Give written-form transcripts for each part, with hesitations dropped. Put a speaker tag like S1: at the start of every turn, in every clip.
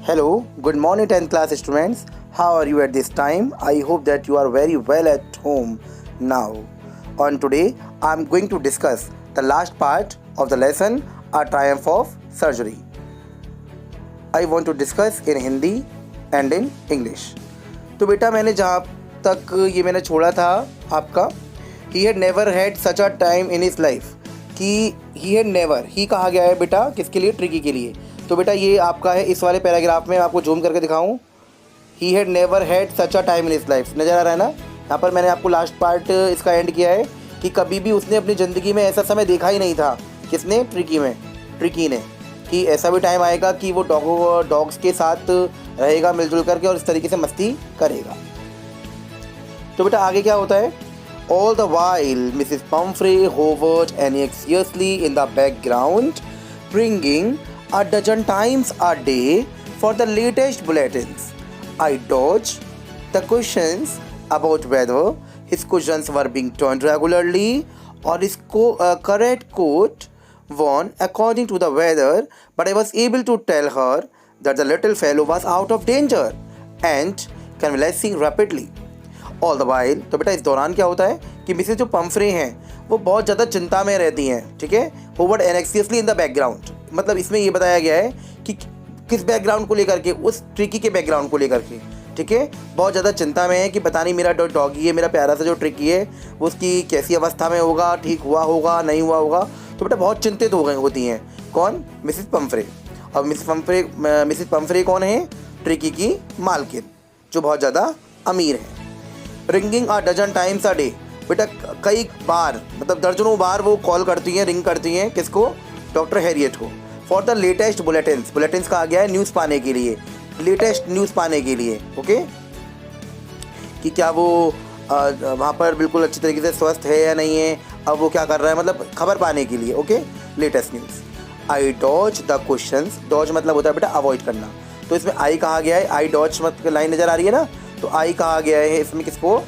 S1: Hello, good morning 10th class students. How are you at this time? I hope that you are very well at home now. On today, I am going to discuss the last part of the lesson, A Triumph of Surgery. I want to discuss in Hindi and in English. तो बेटा मैंने जहाँ तक ये मैंने छोड़ा था आपका, he had never had such a time in his life कि he had never, ही कहा गया है बेटा किसके लिए, ट्रिकी के लिए. तो बेटा ये आपका है इस वाले पैराग्राफ में, आपको जूम करके दिखाऊं. He had never had such a time in his life, नज़र आ रहा है ना. यहाँ पर मैंने आपको लास्ट पार्ट इसका एंड किया है कि कभी भी उसने अपनी ज़िंदगी में ऐसा समय देखा ही नहीं था. किसने? ट्रिकी ने, कि ऐसा भी टाइम आएगा कि वो डॉग्स के साथ रहेगा मिलजुल करके और इस तरीके से मस्ती करेगा. तो बेटा आगे क्या होता है. All the while Mrs Pomfrey hovered anxiously in the background, bringing a dozen times a day for the latest bulletins. I dodged the questions about whether his cushions were being turned regularly or his correct coat worn according to the weather, but I was able to tell her that the little fellow was out of danger and convalescing rapidly. All the while, तो बेटा इस दौरान क्या होता है कि Mrs जो Pomfrey हैं वो बहुत ज़्यादा चिंता में रहती हैं. ठीक है, होवर्ड एनेक्सियसली इन द बैकग्राउंड, मतलब इसमें ये बताया गया है कि किस बैकग्राउंड को लेकर के, उस ट्रिकी के बैकग्राउंड को लेकर के. ठीक है, बहुत ज़्यादा चिंता में है कि पता नहीं मेरा डॉगी है, मेरा प्यारा सा जो ट्रिकी है वो उसकी कैसी अवस्था में होगा, ठीक हुआ होगा नहीं हुआ होगा. तो बेटा बहुत चिंतित होती हैं. कौन? Mrs Pomfrey. और मिसेस पम्फ्रे कौन है? ट्रिकी की मालकिन, जो बहुत ज़्यादा अमीर है. Ringing a dozen times a day, बेटा कई बार, मतलब दर्जनों बार वो कॉल करती हैं, रिंग करती हैं. किसको? डॉक्टर हैरियट को. फॉर द लेटेस्ट बुलेटिन्स कहा गया है न्यूज़ पाने के लिए, लेटेस्ट न्यूज़ पाने के लिए. ओके, कि क्या वो वहाँ पर बिल्कुल अच्छी तरीके से स्वस्थ है या नहीं है, अब वो क्या कर रहा है, मतलब खबर पाने के लिए. Okay, latest news. I dodge the questions, dodge मतलब होता है बेटा अवॉइड करना. तो इसमें आई कहा गया है, आई डॉज मतलब लाइन नज़र आ रही है ना, तो आई कहा गया है इसमें किसको?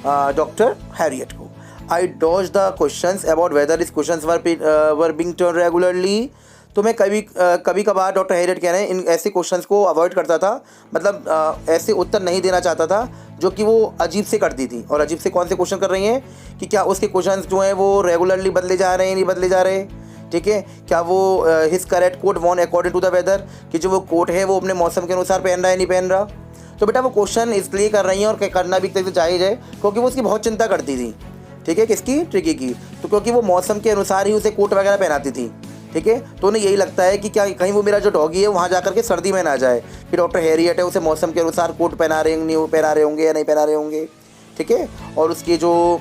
S1: डॉक्टर हैरियट को. I dodge the questions about whether this questions were being turn regularly. तो मैं कभी कभार, डॉक्टर हैरियट कह रहे हैं, इन ऐसे क्वेश्चंस को अवॉइड करता था, मतलब ऐसे उत्तर नहीं देना चाहता था जो कि वो अजीब से करती थी. और अजीब से कौन से क्वेश्चन कर रही हैं कि क्या उसके क्वेश्चंस जो हैं वो रेगुलरली बदले जा रहे हैं, नहीं बदले जा रहे. ठीक है, क्या वो his correct quote won according to the weather, कि जो वो कोट है वो अपने मौसम के अनुसार पहन रहा है नहीं पहन रहा. तो बेटा वो क्वेश्चन इसलिए कर रही हैं और करना भी एक तरह से जायज़ है क्योंकि वो उसकी बहुत चिंता करती थी. ठीक है, किसकी? ट्रिकी की. तो क्योंकि वो मौसम के अनुसार ही उसे कोट वगैरह पहनाती थी. ठीक है, तो उन्हें यही लगता है कि क्या कहीं वो मेरा जो डॉगी है वहाँ जा करके सर्दी में ना जाए, कि डॉक्टर हैरियट है उसे मौसम के अनुसार कोट पहना रहे होंगे या नहीं पहना रहे होंगे. ठीक है, और उसके जो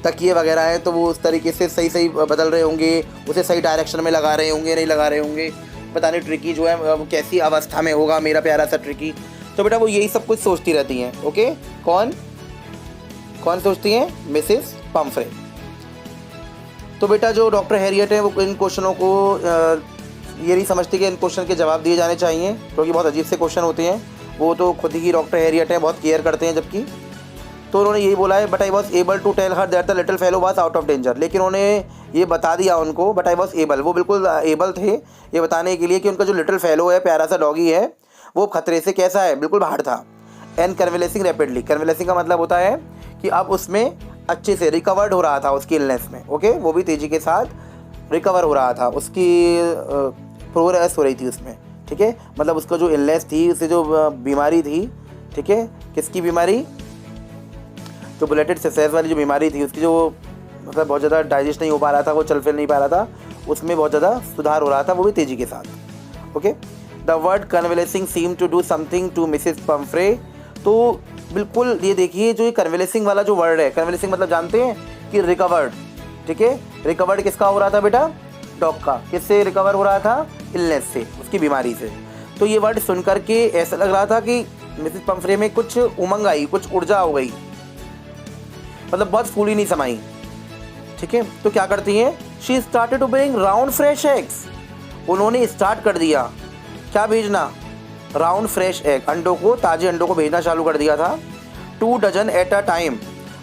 S1: तकिए वगैरह हैं तो वो उस तरीके से सही बदल रहे होंगे, उसे सही डायरेक्शन में लगा रहे होंगे नहीं लगा रहे होंगे. पता नहीं ट्रिकी जो है वो कैसी अवस्था में होगा, मेरा प्यारा सा ट्रिकी. तो बेटा वो यही सब कुछ सोचती रहती हैं. ओके, कौन सोचती हैं? Mrs Pumphrey. तो बेटा जो डॉक्टर हैरियट है वो इन क्वेश्चनों को ये नहीं समझती कि इन क्वेश्चन के जवाब दिए जाने चाहिए क्योंकि बहुत अजीब से क्वेश्चन होते हैं. वो तो खुद ही डॉक्टर हैरियट हैं, बहुत केयर करते हैं जबकि. तो उन्होंने यही बोला है, but I was able to tell her that the little fellow was out of danger. लेकिन उन्होंने ये बता दिया उनको, बट आई वॉज एबल, वो बिल्कुल एबल थे ये बताने के लिए कि उनका जो लिटिल फेलो है, प्यारा सा डॉगी है, वो खतरे से कैसा है, बिल्कुल बाहर था. एंड कन्वेलेसिंग रैपिडली, कन्वेलेसिंग का मतलब होता है कि अब उसमें अच्छे से रिकवर्ड हो रहा था उसकी इलनेस में. ओके, वो भी तेज़ी के साथ रिकवर हो रहा था, उसकी प्रोग्रेस हो रही थी उसमें. ठीक है, मतलब उसका जो इलनेस थी, उसे जो बीमारी थी, ठीक है, किसकी बीमारी? जो बुलेटेड सिसेस वाली जो बीमारी थी, उसकी जो मतलब बहुत ज़्यादा डाइजेस्ट नहीं हो पा रहा था, वो चल फिर नहीं पा रहा था, उसमें बहुत ज़्यादा सुधार हो रहा था, वो भी तेज़ी के साथ. Okay, the word convalescing seem to do something to Mrs Pumphrey. तो बिल्कुल ये देखिए, जो ये कन्वेलेसिंग वाला जो वर्ड है, कन्वेलेसिंग मतलब जानते हैं कि रिकवर्ड. ठीक है, रिकवर्ड किसका हो रहा था बेटा? डॉग का. किससे रिकवर हो रहा था? इलनेस से, उसकी बीमारी से. तो ये वर्ड सुनकर के ऐसा लग रहा था कि मिसेस पम्फ्रे में कुछ उमंग आई, कुछ ऊर्जा हो गई, मतलब बहुत फूली नहीं समाई. ठीक है, तो क्या करती हैं? She started to bring round fresh eggs. उन्होंने स्टार्ट कर दिया क्या भेजना? राउंड फ्रेश एग, अंडों को, ताज़े अंडों को भेजना चालू कर दिया था. 2 डजन एट अ टाइम,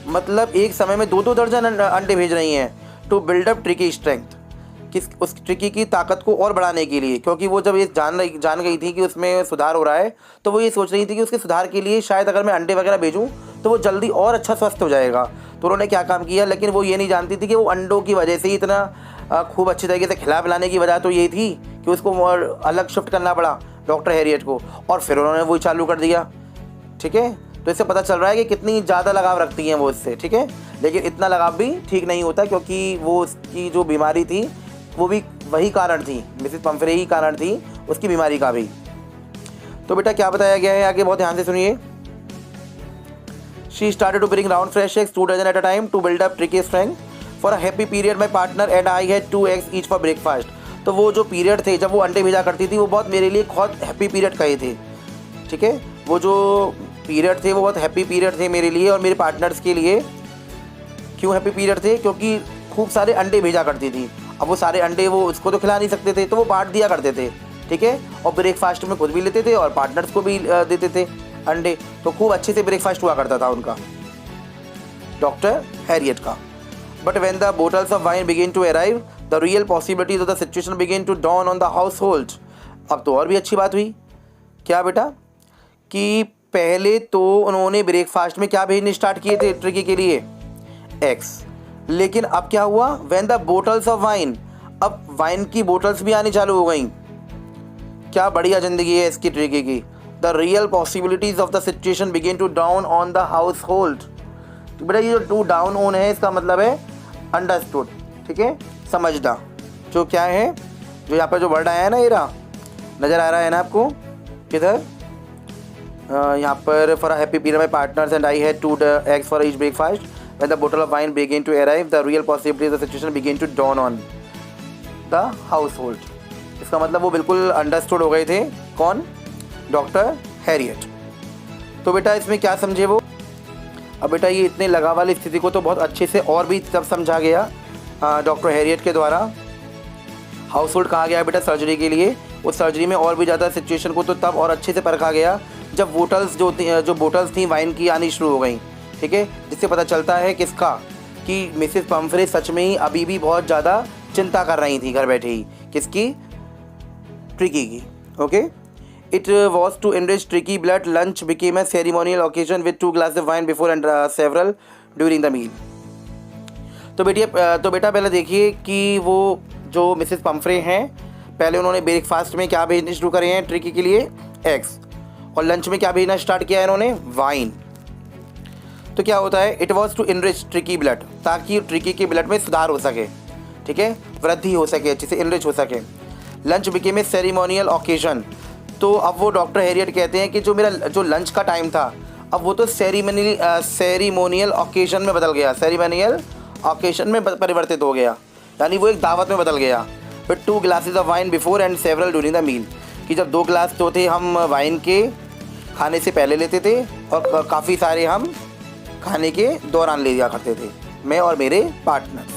S1: मतलब एक समय में 2 दर्जन अंडे भेज रही हैं. टू बिल्डअप ट्रिकी स्ट्रेंथ, उस ट्रिकी की ताकत को और बढ़ाने के लिए, क्योंकि वो जब ये जान गई थी कि उसमें सुधार हो रहा है, तो वो ये सोच रही थी कि उसके सुधार के लिए शायद अगर मैं अंडे वगैरह भेजूँ तो वो जल्दी और अच्छा स्वस्थ हो जाएगा। तो उन्होंने क्या काम किया, लेकिन वो ये नहीं जानती थी कि वो अंडों की वजह से ही इतना खूब अच्छी तरीके से खिला पिलाने की वजह तो ये थी कि उसको और अलग शिफ्ट करना पड़ा डॉक्टर हैरियट को, और फिर उन्होंने वही चालू कर दिया। ठीक है, तो इससे पता चल रहा है कि कितनी ज़्यादा लगाव रखती हैं वो इससे। ठीक है, लेकिन इतना लगाव भी ठीक नहीं होता, क्योंकि वो उसकी जो बीमारी थी वो भी वही कारण थी, मिसेस पम्फ्रे ही कारण थी उसकी बीमारी का भी। तो बेटा क्या बताया गया है आगे, बहुत ध्यान से सुनिए। She started to bring round fresh eggs 2 dozen at a time to build up tricky strength for a happy period. My partner and I had 2 eggs each for breakfast. तो वो जो पीरियड थे जब वो अंडे भेजा करती थी वो बहुत मेरे लिए बहुत हैप्पी पीरियड कहे थे। ठीक है, वो जो पीरियड थे वो बहुत हैप्पी पीरियड थे मेरे लिए और मेरे पार्टनर्स के लिए। क्यों हैप्पी पीरियड थे, क्योंकि खूब सारे अंडे भेजा करती थी। अब वो सारे अंडे वो उसको तो खिला नहीं सकते थे, तो वो बांट दिया करते थे। ठीक है, और ब्रेकफास्ट में खुद भी लेते थे और पार्टनर्स को भी देते थे अंडे। तो खूब अच्छे से ब्रेकफास्ट हुआ करता था उनका, डॉक्टर हैरियट का। But when the bottles of wine begin to arrive the real possibilities of the situation begin to dawn on the household. अब तो और भी अच्छी बात हुई। क्या बेटा, कि पहले तो उन्होंने ब्रेकफास्ट में क्या भेजने स्टार्ट किए थे ट्रिकी के लिए, एग्स। लेकिन अब क्या हुआ, when the bottles of wine, अब वाइन की बोटल्स भी आनी चालू हो गई। क्या बढ़िया ज़िंदगी है इसकी ट्रिकी की। The real possibilities of the situation begin to down on the household. तो बेटा ये जो टू डाउन ऑन है इसका मतलब है अंडरस्टूड। ठीक है, समझना। जो क्या है, जो यहाँ पर जो वर्ड आया है ना, ये रहा, नज़र आ रहा है ना आपको किधर, यहाँ पर for a happy period my partners and I had 2 eggs for each breakfast when the bottle of wine begin to arrive the real possibilities of the situation begin to down on the household. इसका मतलब वो बिल्कुल understood हो गए थे। कौन, doctor Harriet. तो बेटा इसमें क्या समझे वो, अब बेटा ये इतने लगाव वाली स्थिति को तो बहुत अच्छे से और भी तब समझा गया डॉक्टर हैरियट के द्वारा। हाउस होल्ड कहा गया बेटा सर्जरी के लिए, उस सर्जरी में और भी ज़्यादा सिचुएशन को तो तब और अच्छे से परखा गया जब बोटल्स जो बोटल्स थी वाइन की आनी शुरू हो गई। ठीक है, जिससे पता चलता है किसका, कि मिसेस पम्फ्रे सच में ही अभी भी बहुत ज़्यादा चिंता कर रही थी घर बैठे ही, किसकी, ट्रिकी की। Okay, it was to enrich tricky blood. Lunch became a ceremonial occasion with 2 glasses of wine before and several during the meal। तो बेटा पहले देखिए कि वो जो मिसेस पम्फ्रे हैं, पहले उन्होंने ब्रेकफास्ट में क्या भेजने शुरू करे हैं ट्रिकी के लिए, एग्स, और लंच में क्या भेजना स्टार्ट किया है इन्होंने, वाइन। तो क्या होता है, it was to enrich tricky blood, ताकि ट्रिकी के ब्लड में सुधार हो सके। ठीक है, वृद्धि हो सके, अच्छे से इनरिच हो सके। Lunch became a ceremonial occasion. तो अब वो डॉक्टर हैरियट कहते हैं कि जो मेरा जो लंच का टाइम था अब वो तो सेरेमोनियल ओकेजन में बदल गया, सेरेमोनियल ओकेजन में परिवर्तित हो गया, यानी वो एक दावत में बदल गया। फिर 2 glasses of wine before and several during the meal, कि जब 2 गिलास तो थे हम वाइन के खाने से पहले लेते थे और काफ़ी सारे हम खाने के दौरान ले लिया करते थे, मैं और मेरे पार्टनर।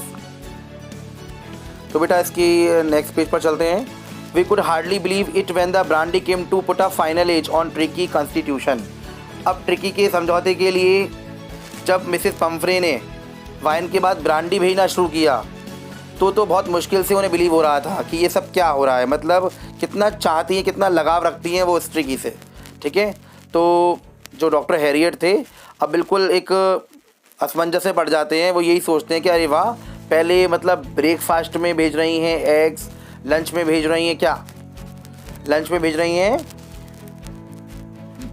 S1: तो बेटा इसकी नेक्स्ट पेज पर चलते हैं। We could hardly believe it when the brandy came to put a final edge on tricky constitution. अब ट्रिकी के समझौते के लिए जब मिसेस पम्फ्रे ने वाइन के बाद ब्रांडी भेजना शुरू किया तो बहुत मुश्किल से उन्हें बिलीव हो रहा था कि ये सब क्या हो रहा है, मतलब कितना चाहती हैं, कितना लगाव रखती हैं वो उस ट्रिकी से। ठीक है, तो जो डॉक्टर हैरियट थे अब बिल्कुल एक असमंजस में पड़ जाते हैं। वो यही सोचते हैं कि अरे वाह, पहले मतलब ब्रेकफास्ट में भेज रही हैं एग्स, लंच में भेज रही हैं क्या, लंच में भेज रही हैं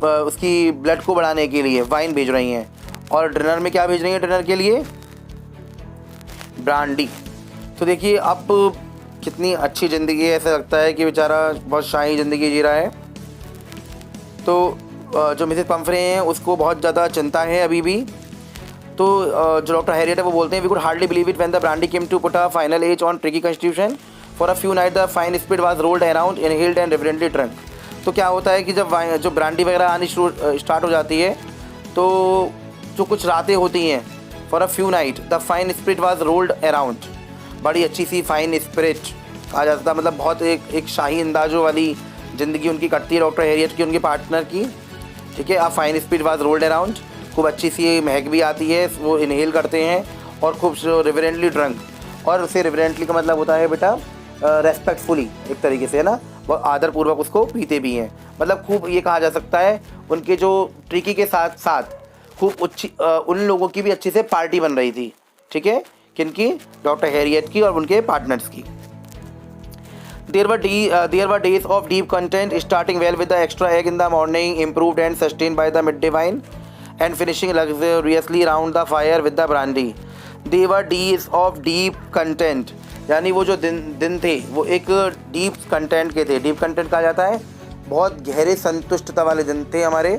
S1: उसकी ब्लड को बढ़ाने के लिए वाइन भेज रही हैं, और डिनर में क्या भेज रही हैं, डिनर के लिए ब्रांडी। तो देखिए अब कितनी अच्छी ज़िंदगी है, ऐसा लगता है कि बेचारा बहुत शाही ज़िंदगी जी रहा है। तो जो मिसेस पम्फ्रे हैं उसको बहुत ज़्यादा चिंता है अभी भी। तो जो डॉक्टर हैरियट है वो बोलते हैं, we could hardly believe it when the brandy came to put a final edge on tricky constitution for a few night the fine spirit was rolled around inhaled and reverently drunk. तो क्या होता है कि जब जो brandy वगैरह आनी start हो जाती है तो जो कुछ रातें होती हैं, for a few night the fine spirit was rolled around, बड़ी अच्छी सी फाइन स्पिरिट कहा जाता है, मतलब बहुत एक शाही अंदाजों वाली ज़िंदगी उनकी कटती है डॉक्टर हैरियट की, उनके पार्टनर की। ठीक है, a fine spirit was rolled around, खूब अच्छी सी महक भी आती है, वो इनहेल करते हैं, और खूब रिवरेंटली ड्रंक। और उसे रिवरेंटली का मतलब होता है बेटा रेस्पेक्टफुली एक तरीके से, है ना, वो आदरपूर्वक उसको पीते भी हैं। मतलब खूब ये कहा जा सकता है उनके जो ट्रिकी के साथ साथ खूब उन लोगों की भी अच्छे से पार्टी बन रही थी, ठीक है, किनकी, डॉक्टर हैरियट की और उनके पार्टनर्स की। There were days of deep content, starting well with the extra egg in the morning, improved and sustained by the midday wine, and finishing luxuriously round the fire with the brandy. They were days of deep content, यानी वो जो दिन थे वो एक deep content के थे। Deep content कहा जाता है बहुत गहरे संतुष्टता वाले दिन थे हमारे।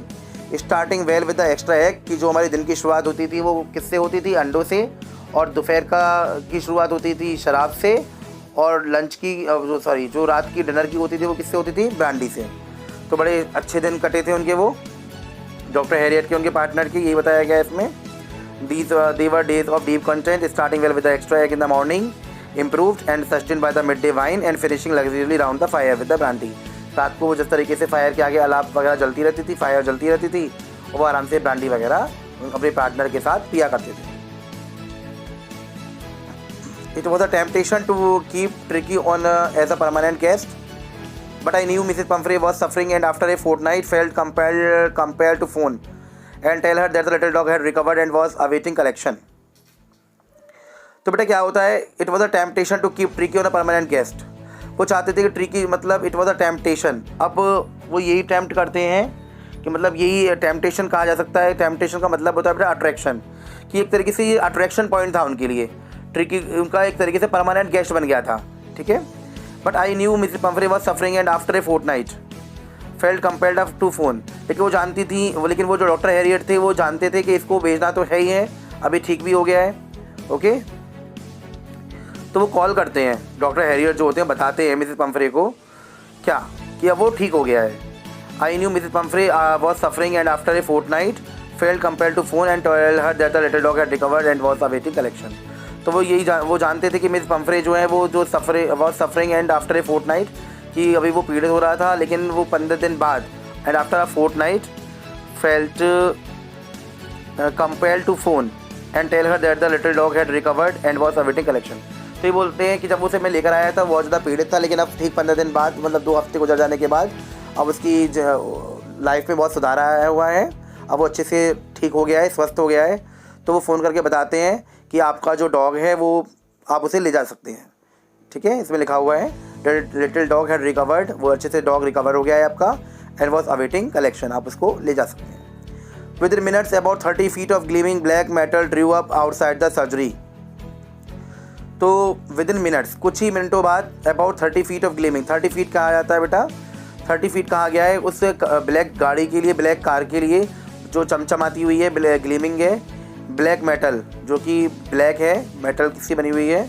S1: Starting well with the extra egg, कि जो हमारी दिन की शुरुआत होती थी वो किससे होती थी, अंडों से, और दोपहर की शुरुआत होती थी शराब से, और लंच की जो रात की डिनर की होती थी वो किससे होती थी, ब्रांडी से। तो बड़े अच्छे दिन कटे थे उनके, वो डॉक्टर हैरियट के, उनके पार्टनर की, यही बताया गया इसमें। They were days of deep content, starting well with the extra egg in the morning, improved and sustained by the midday wine, and finishing luxuriously round the fire with the brandy. रात को वो जिस तरीके से fire के आगे अलाप वगैरह जलती रहती थी, फायर जलती रहती थी, वो आराम से ब्रांडी वगैरह अपने पार्टनर के साथ पिया करते थे। It was a temptation to keep Tricky on as a permanent guest, but I knew Mrs. Pumphrey was suffering, and after a fortnight felt compelled to phone and tell her that the little dog had recovered and was awaiting collection. तो बेटा क्या होता है, it was a temptation to keep Tricky on a permanent guest. वो चाहते थे कि tricky, मतलब it was a temptation, अब वो यही टेम्प्ट करते हैं कि मतलब यही टेम्पटेशन कहा जा सकता है। टेम्पटेशन का मतलब होता है बेटा अट्रैक्शन, कि एक तरीके से ये अट्रैक्शन पॉइंट था उनके लिए। ट्रिकी उनका एक तरीके से परमानेंट गेस्ट बन गया था, ठीक है। But I knew Mrs Pumphrey was suffering and after a fortnight felt compelled to phone, लेकिन वो जानती थी, लेकिन वो जो डॉक्टर हैरियट थे वो जानते थे कि इसको भेजना तो है ही है, अभी ठीक भी हो गया है, ओके। तो वो कॉल करते हैं, डॉक्टर हैरियट जो होते हैं बताते हैं मिसेस पम्फ्रे को क्या, कि अब वो ठीक हो गया है। I knew Mrs Pumphrey was suffering and after a fortnight felt compelled to phone and tell her that the little dog had recovered and was awaiting collection. तो वो वो जानते थे कि मिस पम्फ्रे जो है वो जो suffering and after a fortnight, कि अभी वो पीड़ित हो रहा था, लेकिन वो 15 दिन बाद, and after a fortnight felt compelled to phone and tell her that the little dog had recovered and was awaiting collection. तो ये बोलते हैं कि जब उसे मैं लेकर आया था बहुत ज़्यादा पीड़ित था, लेकिन अब ठीक 15 दिन बाद, मतलब 2 हफ्ते गुजर जाने के बाद, अब उसकी लाइफ में बहुत सुधार आया हुआ है, अब वो अच्छे से ठीक हो गया है, स्वस्थ हो गया है। तो वो फ़ोन करके बताते हैं कि आपका जो डॉग है वो आप उसे ले जा सकते हैं, ठीक है। इसमें लिखा हुआ है लिटिल डॉग हैड रिकवर्ड, वो अच्छे से डॉग रिकवर हो गया है आपका, एंड वॉज अवेटिंग कलेक्शन, आप उसको ले जा सकते हैं। With in minutes about 30 feet of gleaming black metal Drew up outside the surgery. तो विद इन मिनट्स, कुछ ही मिनटों बाद, about 30 feet of gleaming, 30 feet कहा जाता है बेटा, 30 feet कहा गया है उस ब्लैक गाड़ी के लिए, ब्लैक कार के लिए जो चमचमाती हुई है, ग्लीमिंग है, ब्लैक मेटल जो कि ब्लैक है, मेटल किसकी बनी हुई है,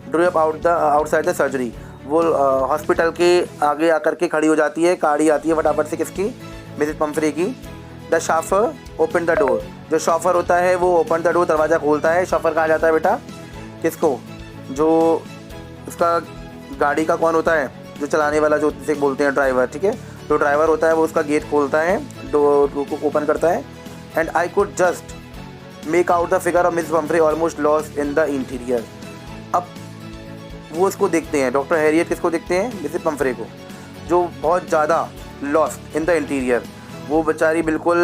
S1: Drew up outside the surgery, वो हॉस्पिटल के आगे आकर के खड़ी हो जाती है, गाड़ी आती है फटाफट से, किसकी, मिसेस पम्फ्रे की। The chauffeur open the door, जो शॉफर होता है वो ओपन द डोर, दरवाज़ा खोलता है। शॉफर कहा जाता है बेटा किसको, जो उसका गाड़ी का कौन होता है, जो चलाने वाला, जो जिसे बोलते हैं ड्राइवर, ठीक है। जो ड्राइवर होता है वो उसका गेट खोलता है, डोर को ओपन करता है। And I could just make out the figure of miss Pomfrey almost lost in the interior. अब वो इसको देखते हैं, डॉक्टर हैरियट किसको देखते हैं, मिसेस पम्फ्रे को, जो बहुत ज़्यादा लॉस्ट इन द इंटीरियर, वो बेचारी बिल्कुल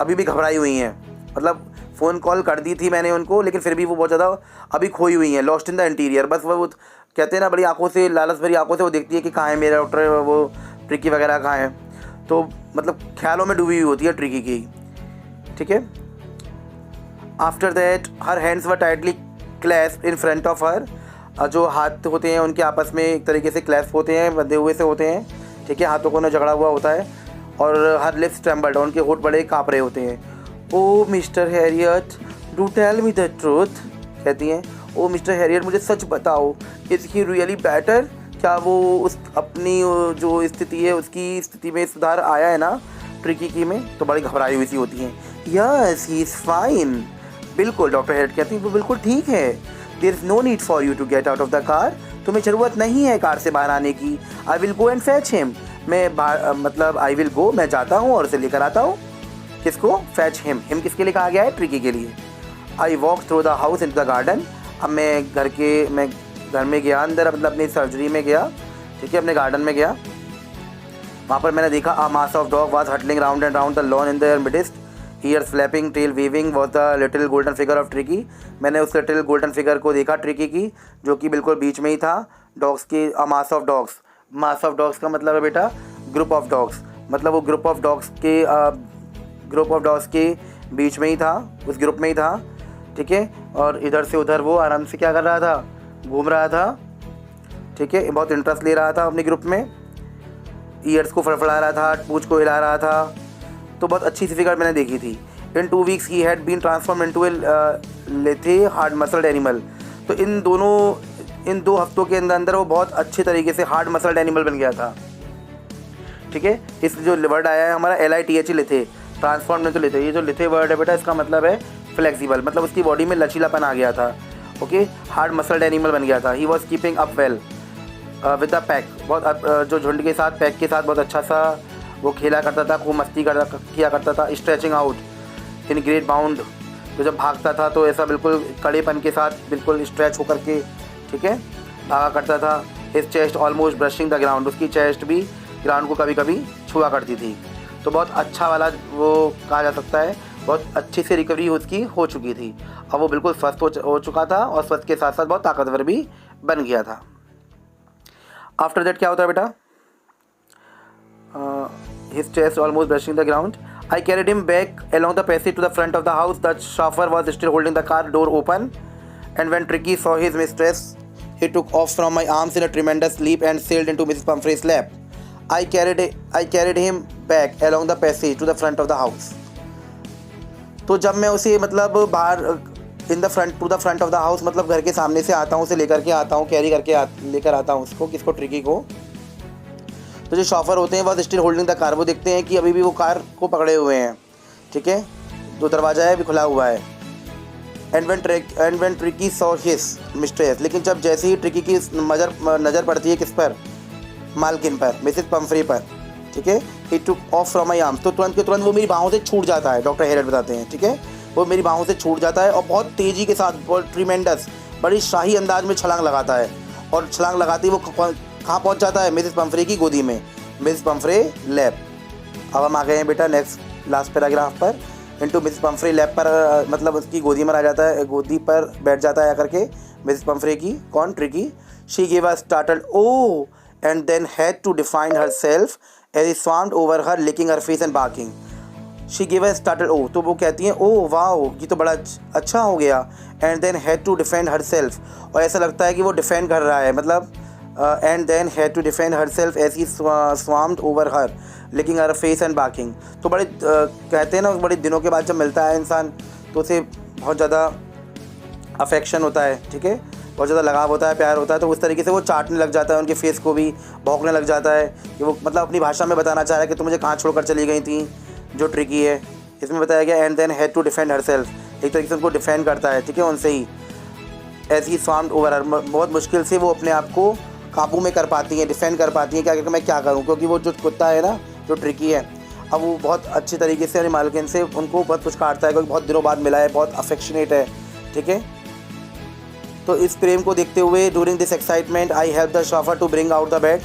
S1: अभी भी घबराई हुई हैं, मतलब फ़ोन कॉल कर दी थी मैंने उनको, लेकिन फिर भी वो बहुत ज़्यादा अभी खोई हुई हैं, लॉस्ट इन द इंटीरियर। बस वो कहते हैं ना, बड़ी आंखों से, लालच भरी आंखों से वो देखती है कि कहाँ है मेरा डॉक्टर, वो ट्रिकी वगैरह कहाँ है, तो मतलब ख्यालों में डूबी हुई होती है ट्रिकी की, ठीक है। After that her hands were tightly clasped in front of her, जो हाथ होते हैं उनके आपस में एक तरीके से क्लैस्प होते हैं, बंधे हुए से होते हैं, ठीक है, हाथों को ना झगड़ा हुआ होता है, और हर लिप्स ट्रेम्बल्ड, उनके होठ बड़े काँप रहे होते हैं। Oh Mister Herriot do tell me the truth, कहती हैं, ओ मिस्टर हैरियट मुझे सच बताओ, इज़ ही रियली बेटर, क्या वो उस अपनी जो स्थिति है उसकी स्थिति में सुधार आया है ना ट्रिकी की में। तो बड़ी घबराई हुई सी होती हैं। यस ही इज़ फाइन, बिल्कुल, डॉक्टर हैरियट कहती हैं वो बिल्कुल ठीक है। There is no need for you to get out of the car, तुम्हें ज़रूरत नहीं है कार से बाहर आने की। I will go and fetch him, मैं मतलब आई विल गो, मैं जाता हूँ और उसे लेकर आता हूँ। किसको, फैच हिम, हिम किसके लिए कहा गया है, ट्रिकी के लिए। I walk through the house in the garden, अब मैं घर में गया अंदर, मतलब अपनी सर्जरी में गया, ठीक है, अपने गार्डन में गया। वहाँ पर मैंने देखा a mass of dog was hurtling round and round the lawn in their midst, ears flapping, tail weaving was the little golden figure of Tricki. मैंने उस लिटिल गोल्डन फिगर को देखा ट्रिकी की, जो कि बिल्कुल बीच में ही था डॉग्स की। A mass of dogs, mass of dogs का मतलब है बेटा ग्रुप ऑफ डॉग्स, मतलब वो ग्रुप ऑफ डॉग्स के बीच में ही था, उस ग्रुप में ही था, ठीक है। और इधर से उधर वो आराम से क्या कर रहा था, घूम रहा था, ठीक है, बहुत इंटरेस्ट ले रहा था अपने ग्रुप में, ईयर्स को फड़फड़ा रहा था, पूंछ को हिला रहा था। तो बहुत अच्छी सी फिगर मैंने देखी थी। इन 2 वीक्स ही had been transform into a lithe hard muscled animal. तो इन 2 हफ्तों के अंदर वो बहुत अच्छे तरीके से हार्ड मसल्ड एनिमल बन गया था, ठीक है। इस जो वर्ड आया है हमारा LITHE, लिथे, ट्रांसफॉर्म में तो लिथे, ये जो लिथे वर्ड है बेटा इसका मतलब है फ्लेक्सिबल, मतलब उसकी बॉडी में लचीलापन आ गया था, ओके, हार्ड मसल्ड एनिमल बन गया था। He was keeping up well with the pack, बहुत जो झुंड के साथ, पैक के साथ बहुत अच्छा सा वो खेला करता था, खूब मस्ती किया करता था। Stretching out in great bound, तो जब भागता था तो ऐसा बिल्कुल कड़ेपन के साथ बिल्कुल स्ट्रेच होकर के, ठीक है, भागा करता था। His chest almost brushing the ground, उसकी चेस्ट भी ग्राउंड को कभी कभी छुआ करती थी। तो बहुत अच्छा वाला वो कहा जा सकता है, बहुत अच्छी से रिकवरी उसकी हो चुकी थी। अब वो बिल्कुल स्वस्थ हो चुका था और स्वस्थ के साथ साथ बहुत ताकतवर भी बन गया था। आफ्टर दैट क्या होता है बेटा, his chest almost brushing the ground. I carried him back along the passage to the front of the house. The chauffeur was still holding the car door open, and when Tricky saw his mistress, he took off from my arms in a tremendous leap and sailed into Mrs. Pumphrey's lap. I carried him back along the passage to the front of the house. तो जब मैं उसे मतलब बाहर to the front of the house, मतलब घर के सामने से आता हूँ, उसे लेकर के आता हूँ, कैरी करके लेकर आता हूँ उसको, किसको, ट्रिकी को। तो जो शॉफर होते हैं वो स्टिल होल्डिंग द कार, वो देखते हैं कि अभी भी वो कार को पकड़े हुए हैं, ठीक है, जो दरवाज़ा है अभी खुला हुआ है। And when tricky saw his mistress, लेकिन जब जैसे ही ट्रिकी की नज़र पड़ती है किस पर, मालकिन पर, मिसेस पंफ्री पर, ठीक है, he took off from my arms, तो तुरंत के तुरंत वो मेरी बाहों से छूट जाता है, डॉक्टर हेरियट बताते हैं, ठीक है, वो मेरी बाहों से छूट जाता है और बहुत तेज़ी के साथ, बहुत ट्रीमेंडस, बड़ी शाही अंदाज में छलांग लगाता है। और छलांग लगाते ही वो कहाँ पहुँच जाता है, मिसेस पंफ्रे की गोदी में, मिसेस पंफ्रे लैप। अब हम आ गए हैं बेटा नेक्स्ट लास्ट पैराग्राफ पर। इनटू मिसेस पंफ्रे लैप पर, मतलब उसकी गोदी में आ जाता है, गोदी पर बैठ जाता है आकर के मिसेस पंफ्रे की, कौन, Tricki. She gave a startled oh and then had to define herself as he swarmed over her, licking her face and barking. She gave a startled oh, तो वो कहती हैं ओ वाओ, ये तो बड़ा अच्छा हो गया। And then had to defend herself, और ऐसा लगता है कि वो डिफेंड कर रहा है, मतलब and then had to defend herself as he swarmed over her, licking her face and barking. तो बड़े कहते हैं ना, बड़े दिनों के बाद जब मिलता है इंसान तो उसे बहुत ज़्यादा अफेक्शन होता है, ठीक है, बहुत ज़्यादा लगाव होता है, प्यार होता है, तो उस तरीके से वो चाटने लग जाता है उनके फेस को भी, भौंकने लग जाता है कि वो मतलब अपनी भाषा में बताना चाह रहा है कि तुम मुझे कहाँ छोड़कर चली गई थी, जो ट्रिकी है। इसमें बताया गया and then had to defend herself, एक तरीके से उनको डिफेंड करता है, ठीक है, उनसे ही। एज ही स्वाम्ड ओवर हर, बहुत मुश्किल से वो अपने आप को काबू में कर पाती हैं, डिफेंड कर पाती हैं, क्या करके मैं क्या करूँ, क्योंकि वो जो कुत्ता है ना, जो ट्रिकी है, अब वो बहुत अच्छी तरीके से अपनी मालकिन से उनको बहुत कुछ काटता है, क्योंकि बहुत दिनों बाद मिला है, बहुत अफेक्शनेट है, ठीक है। तो इस प्रेम को देखते हुए during this excitement I help the chauffeur to bring out the bed.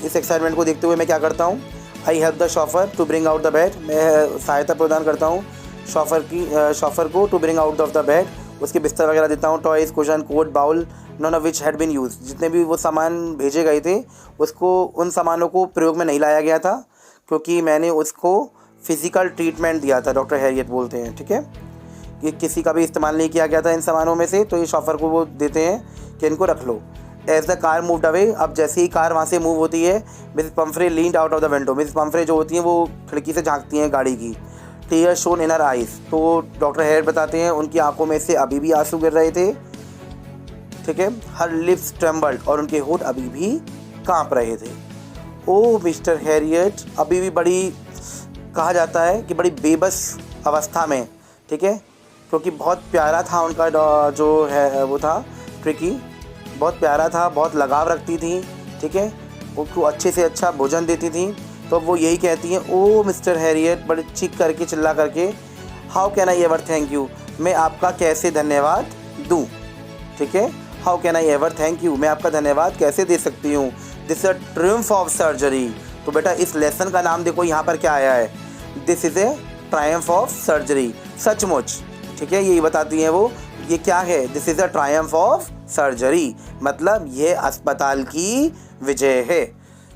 S1: इस एक्साइटमेंट को देखते हुए मैं क्या करता हूँ, I help the chauffeur to bring out the bed, मैं सहायता प्रदान करता हूँ शॉफर को to bring out of the bed, उसके बिस्तर वगैरह देता हूँ, toys, cushion, coat, bowl, none of which had been used, जितने भी वो सामान भेजे गए थे उसको, उन सामानों को प्रयोग में नहीं लाया गया था, क्योंकि मैंने उसको फिज़िकल ट्रीटमेंट दिया था, डॉक्टर हैरियट बोलते हैं, ठीक है, कि किसी का भी इस्तेमाल नहीं किया गया था इन सामानों में से, तो ये शॉफर को वो देते हैं कि इनको रख लो। As the car moved away, अब जैसे ही कार वहाँ से मूव होती है, Mrs Pumphrey leaned out of the window, Mrs Pumphrey जो होती हैं वो खिड़की से झांकती हैं गाड़ी की। Tear shone in her eyes, तो डॉक्टर हेयर बताते हैं उनकी आंखों में से अभी भी आंसू गिर रहे थे, ठीक है। हर लिप्स ट्रेम्बल्ड, और उनके होंठ अभी भी कांप रहे थे। ओ मिस्टर हैरियट, अभी भी बड़ी, कहा जाता है कि बड़ी बेबस अवस्था में, ठीक है, क्योंकि बहुत प्यारा था उनका जो है वो था ट्रिकी, बहुत प्यारा था, बहुत लगाव रखती थी, ठीक है, उसको अच्छे से अच्छा भोजन देती थी। तो वो यही कहती हैं ओ मिस्टर हैरियट, बड़े चीख करके, चिल्ला करके, how can I ever thank you, मैं आपका कैसे धन्यवाद दूँ, ठीक है, how can I ever thank you, मैं आपका धन्यवाद कैसे दे सकती हूँ। This is a triumph of surgery. तो बेटा इस लेसन का नाम देखो यहाँ पर क्या आया है, this is a Triumph of surgery. सचमुच, ठीक है, यही बताती हैं वो, ये क्या है, this is a Triumph of surgery, मतलब ये अस्पताल की विजय है।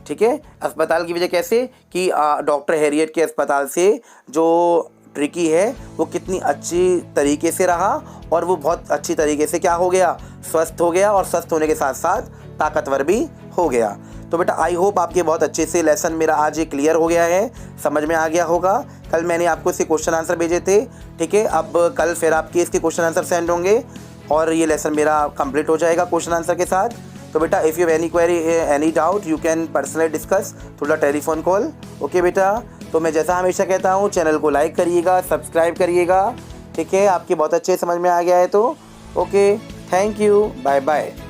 S1: ठीक है, अस्पताल की वजह कैसे कि डॉक्टर हैरियट के अस्पताल से जो ट्रिकी है वो कितनी अच्छी तरीके से रहा और वो बहुत अच्छी तरीके से क्या हो गया, स्वस्थ हो गया, और स्वस्थ होने के साथ साथ ताकतवर भी हो गया। तो बेटा आई होप आपके बहुत अच्छे से लेसन मेरा आज ये क्लियर हो गया है, समझ में आ गया होगा। कल मैंने आपको इसके क्वेश्चन आंसर भेजे थे, ठीक है, अब कल फिर आपके इसके क्वेश्चन आंसर सेंड होंगे और ये लेसन मेरा कंप्लीट हो जाएगा क्वेश्चन आंसर के साथ। तो बेटा if you have any query any doubt you can personally discuss through the telephone call. Okay बेटा, तो मैं जैसा हमेशा कहता हूँ चैनल को लाइक करिएगा, सब्सक्राइब करिएगा, ठीक है, आपके बहुत अच्छे समझ में आ गया है तो। Okay, thank you, bye bye.